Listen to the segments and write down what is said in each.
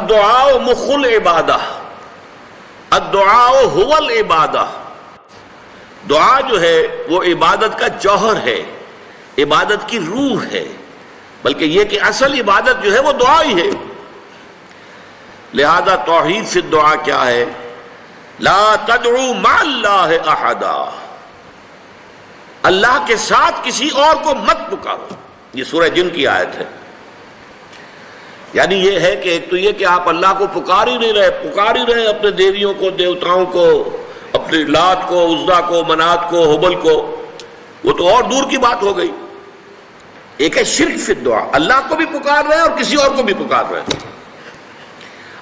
الدعاء مخ العبادہ، الدعاء هو العبادہ، دعا جو ہے وہ عبادت کا جوہر ہے، عبادت کی روح ہے، بلکہ یہ کہ اصل عبادت جو ہے وہ دعا ہی ہے۔ لہذا توحید سے دعا کیا ہے؟ لا تدعو مع اللہ احدا، اللہ کے ساتھ کسی اور کو مت پکارو۔ یہ سورہ جن کی آیت ہے۔ یعنی یہ ہے کہ ایک تو یہ کہ آپ اللہ کو پکار ہی رہے اپنے دیویوں کو، دیوتاؤں کو، اپنے لات کو، عزا کو، منات کو، حبل کو، وہ تو اور دور کی بات ہو گئی۔ ایک ہے شرک فی الدعا، اللہ کو بھی پکار رہے ہیں اور کسی اور کو بھی پکار رہے ہیں۔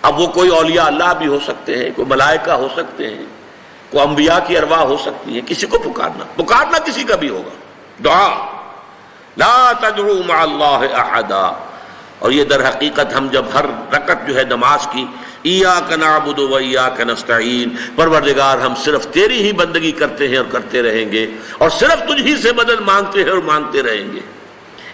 اب وہ کوئی اولیاء اللہ بھی ہو سکتے ہیں، کوئی ملائکہ ہو سکتے ہیں، کوئی انبیاء کی ارواح ہو سکتی ہیں، کسی کو پکارنا کسی کا بھی ہوگا۔ دعا لا تدعو مع اللہ احدا، اور یہ در حقیقت ہم جب ہر رکعت جو ہے نماز کی ایاک نعبد و ایاک نستعین، پروردگار ہم صرف تیری ہی بندگی کرتے ہیں اور کرتے رہیں گے، اور صرف تجھ ہی سے مدد مانگتے ہیں اور مانگتے رہیں گے،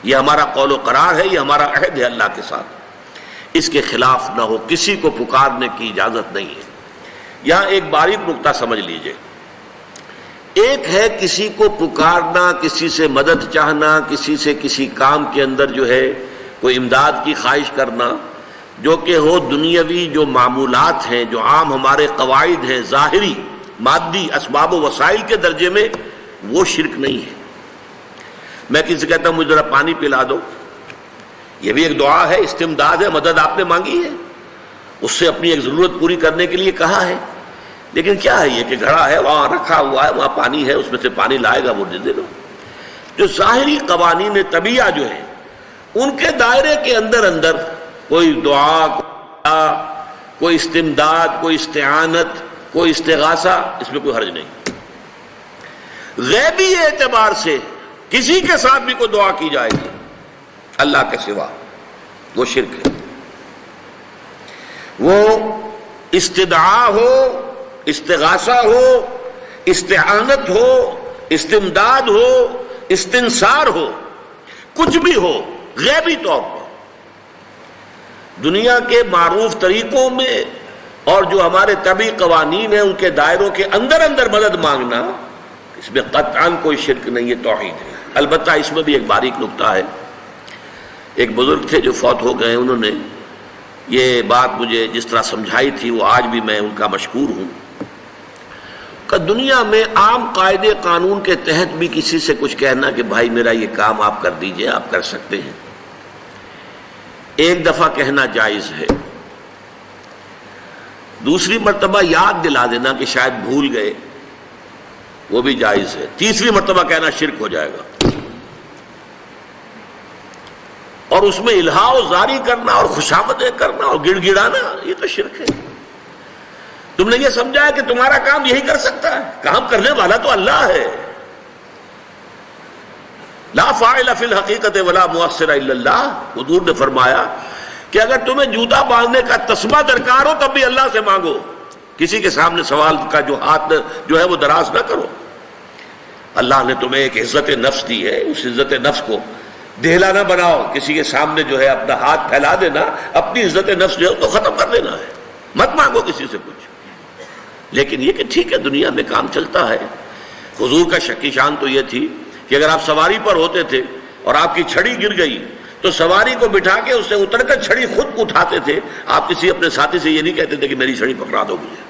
یہ ہمارا قول و قرار ہے، یہ ہمارا عہد ہے اللہ کے ساتھ، اس کے خلاف نہ ہو، کسی کو پکارنے کی اجازت نہیں ہے۔ یہاں ایک باریک نکتہ سمجھ لیجئے، ایک ہے کسی کو پکارنا، کسی سے مدد چاہنا، کسی سے کسی کام کے اندر جو ہے کوئی امداد کی خواہش کرنا، جو کہ ہو دنیاوی جو معمولات ہیں، جو عام ہمارے قواعد ہیں، ظاہری مادی اسباب و وسائل کے درجے میں، وہ شرک نہیں ہے۔ میں کسی سے کہتا ہوں مجھے ذرا پانی پلا دو، یہ بھی ایک دعا ہے، استمداد ہے، مدد آپ نے مانگی ہے، اس سے اپنی ایک ضرورت پوری کرنے کے لیے کہا ہے، لیکن کیا ہے یہ کہ گھڑا ہے، وہاں رکھا ہوا ہے، وہاں پانی ہے، اس میں سے پانی لائے گا، وہ دے دو۔ جو ظاہری قوانین طبیعہ جو ہیں ان کے دائرے کے اندر کوئی دعا، کوئی استمداد، کوئی استعانت، کوئی استغاثہ، اس میں کوئی حرج نہیں۔ غیبی اعتبار سے کسی کے ساتھ بھی کوئی دعا کی جائے گی اللہ کے سوا، وہ شرک ہے۔ وہ استدعا ہو، استغاثہ ہو، استعانت ہو، استمداد ہو، استنصار ہو، کچھ بھی ہو، غیبی طور پر دنیا کے معروف طریقوں میں اور جو ہمارے طبعی قوانین ہیں ان کے دائروں کے اندر مدد مانگنا، اس میں قطعاً کوئی شرک نہیں ہے، توحید ہے۔ البتہ اس میں بھی ایک باریک نکتہ ہے۔ ایک بزرگ تھے جو فوت ہو گئے، انہوں نے یہ بات مجھے جس طرح سمجھائی تھی وہ آج بھی میں ان کا مشکور ہوں کہ دنیا میں عام قاعدے قانون کے تحت بھی کسی سے کچھ کہنا کہ بھائی میرا یہ کام آپ کر دیجئے، آپ کر سکتے ہیں، ایک دفعہ کہنا جائز ہے، دوسری مرتبہ یاد دلا دینا کہ شاید بھول گئے، وہ بھی جائز ہے، تیسری مرتبہ کہنا شرک ہو جائے گا، اور اس میں الہا و زاری کرنا اور خوشامدیں کرنا اور گڑ گڑانا، یہ تو شرک ہے۔ تم نے یہ سمجھا ہے کہ تمہارا کام یہی کر سکتا ہے، کام کرنے والا تو اللہ ہے۔ لا فاعل فی الحقیقت ولا مؤثر الا اللہ، حضور نے فرمایا کہ اگر تمہیں جوتا باندھنے کا تسبہ درکار ہو تب بھی اللہ سے مانگو، کسی کے سامنے سوال کا جو ہاتھ جو ہے وہ دراز نہ کرو۔ اللہ نے تمہیں ایک عزت نفس دی ہے، اس عزت نفس کو دہلا نہ بناؤ، کسی کے سامنے جو ہے اپنا ہاتھ پھیلا دینا، اپنی عزت نفس جو ہے تو ختم کر دینا ہے، مت مانگو کسی سے کچھ۔ لیکن یہ کہ ٹھیک ہے دنیا میں کام چلتا ہے۔ حضور کا شکی شان تو یہ تھی کہ اگر آپ سواری پر ہوتے تھے اور آپ کی چھڑی گر گئی تو سواری کو بٹھا کے اس سے اتر کر چھڑی خود اٹھاتے تھے، آپ کسی اپنے ساتھی سے یہ نہیں کہتے تھے کہ میری چھڑی پکڑا دو مجھے۔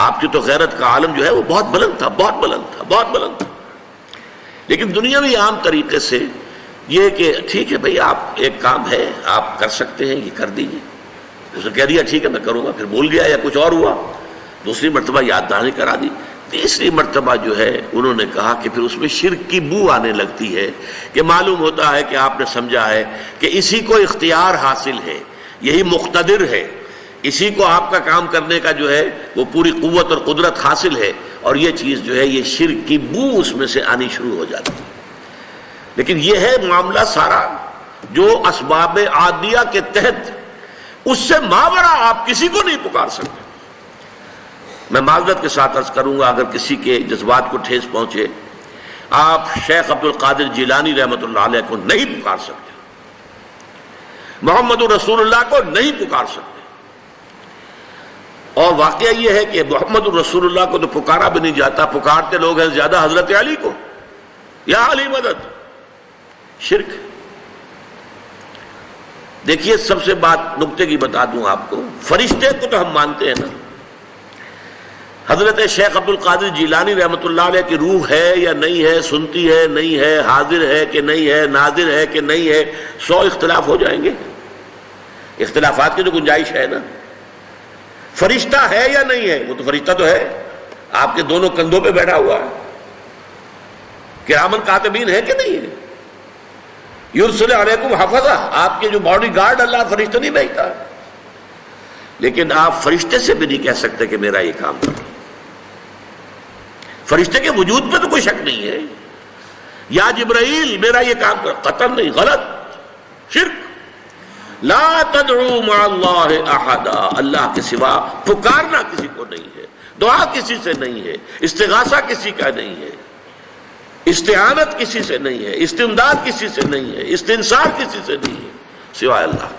آپ کی تو غیرت کا عالم جو ہے وہ بہت بلند تھا، بہت بلند تھا، بہت بلند تھا۔ لیکن دنیاوی عام طریقے سے یہ کہ ٹھیک ہے بھئی آپ ایک کام ہے آپ کر سکتے ہیں، یہ کر دیجیے، اس نے کہہ دیا ٹھیک ہے میں کروں گا، پھر بھول گیا یا کچھ اور ہوا، دوسری مرتبہ یاد دہانی کرا دی، تیسری مرتبہ جو ہے انہوں نے کہا کہ پھر اس میں شرک کی بو آنے لگتی ہے کہ معلوم ہوتا ہے کہ آپ نے سمجھا ہے کہ اسی کو اختیار حاصل ہے، یہی مقتدر ہے، اسی کو آپ کا کام کرنے کا جو ہے وہ پوری قوت اور قدرت حاصل ہے، اور یہ چیز جو ہے یہ شرک کی بو اس میں سے آنی شروع ہو جاتی ہے۔ لیکن یہ ہے معاملہ سارا جو اسباب عادیہ کے تحت، اس سے ماورا آپ کسی کو نہیں پکار سکتے۔ میں معذرت کے ساتھ عرض کروں گا اگر کسی کے جذبات کو ٹھیس پہنچے، آپ شیخ عبد القادر جیلانی رحمۃ اللہ علیہ کو نہیں پکار سکتے، محمد رسول اللہ کو نہیں پکار سکتے، اور واقعہ یہ ہے کہ محمد الرسول اللہ کو تو پکارا بھی نہیں جاتا، پکارتے لوگ ہیں زیادہ حضرت علی کو، یا علی مدد، شرک۔ دیکھیے سب سے بات نکتے کی بتا دوں آپ کو، فرشتے کو تو ہم مانتے ہیں نا، حضرت شیخ عبد القادر جیلانی رحمۃ اللہ علیہ کی روح ہے یا نہیں ہے، سنتی ہے نہیں ہے، حاضر ہے کہ نہیں ہے، ناظر ہے کہ نہیں ہے، 100 اختلاف ہو جائیں گے، اختلافات کی تو گنجائش ہے نا۔ فرشتہ ہے یا نہیں ہے؟ وہ تو فرشتہ تو ہے، آپ کے دونوں کندھوں پہ بیٹھا ہوا ہے، کرامن کاتبین ہے کہ نہیں ہے؟ یرسل علیکم حفظہ، آپ کے جو باڈی گارڈ اللہ فرشتہ نہیں بھیجتا، لیکن آپ فرشتے سے بھی نہیں کہہ سکتے کہ میرا یہ کام کرو۔ فرشتے کے وجود پہ تو کوئی شک نہیں ہے، یا جبرائیل میرا یہ کام کرو، قطعاً نہیں، غلط، شرک۔ لا تدعو مع اللہ احدا، اللہ کے سوا پکارنا کسی کو نہیں ہے، دعا کسی سے نہیں ہے، استغاثہ کسی کا نہیں ہے، استعانت کسی سے نہیں ہے، استمداد کسی سے نہیں ہے، استنصار کسی سے نہیں ہے سوائے اللہ۔